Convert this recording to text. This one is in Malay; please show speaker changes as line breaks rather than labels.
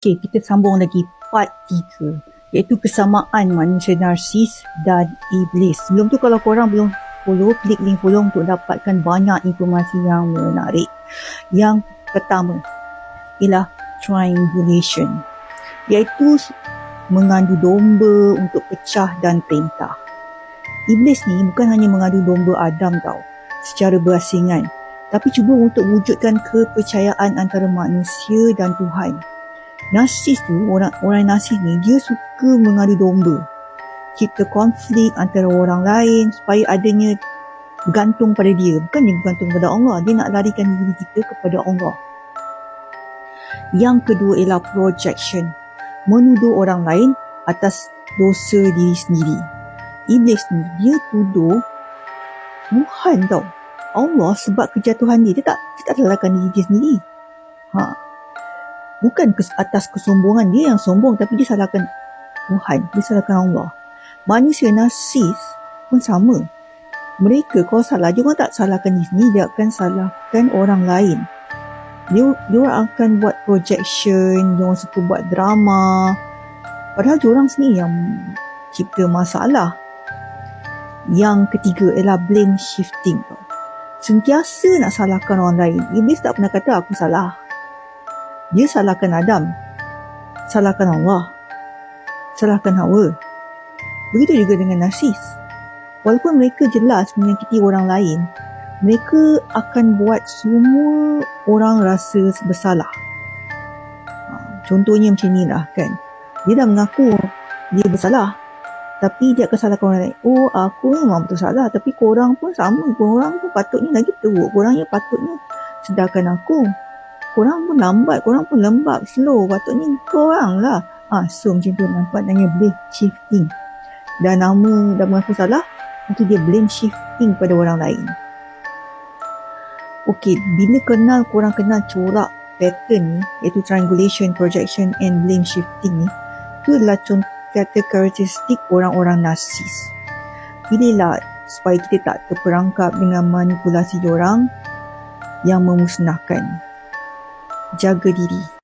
Okey, kita sambung lagi part 3, iaitu kesamaan manusia narsis dan iblis. Sebelum tu kalau korang belum follow, klik link follow untuk dapatkan banyak informasi yang menarik. Yang pertama ialah triangulation, iaitu mengadu domba untuk pecah dan perintah. Iblis ni bukan hanya mengadu domba Adam tau, secara berasingan, tapi cuba untuk wujudkan kepercayaan antara manusia dan Tuhan. Narsis tu, orang narsis ni, dia suka mengadu domba, cipta konflik antara orang lain supaya adanya bergantung pada dia. Bukan dia bergantung pada Allah, dia nak larikan diri kita kepada Allah. Yang kedua ialah projection, menuduh orang lain atas dosa diri sendiri. Iblis ni, dia tuduh Tuhan tau, Allah sebab kejatuhan dia. Dia tak salahkan diri dia sendiri. Bukan atas kesombongan dia yang sombong, tapi dia salahkan Tuhan, dia salahkan Allah. Manusia narsis pun sama. Mereka kalau salah, dia orang tak salahkan diri sendiri, dia akan salahkan orang lain. Dia orang akan buat projection, dia orang suka buat drama, padahal dia orang sendiri yang cipta masalah. Yang ketiga ialah blame shifting. Sentiasa nak salahkan orang lain. Iblis tak pernah kata aku salah. Dia salahkan Adam, salahkan Allah, salahkan Hawa. Begitu juga dengan narsis. Walaupun mereka jelas menyakiti orang lain, mereka akan buat semua orang rasa bersalah. Contohnya macam ni lah kan. Dia dah mengaku dia bersalah, tapi dia akan salahkan orang lain. Oh, aku memang betul salah, tapi korang pun sama. Korang pun patutnya lagi teruk. Korang yang patutnya sedangkan aku. Korang pun lambat, korang pun lembab, slow. Patutnya korang lah. So macam tu, nampak namanya blame shifting. Dan nama dah mengaku salah, nanti dia blame shifting pada orang lain. Okey, bila korang kenal corak pattern ni, iaitu triangulation, projection and blame shifting ni, itu adalah contoh kata karakteristik orang-orang narsis. Pilihlah supaya kita tak terperangkap dengan manipulasi diorang yang memusnahkan. Jaga diri.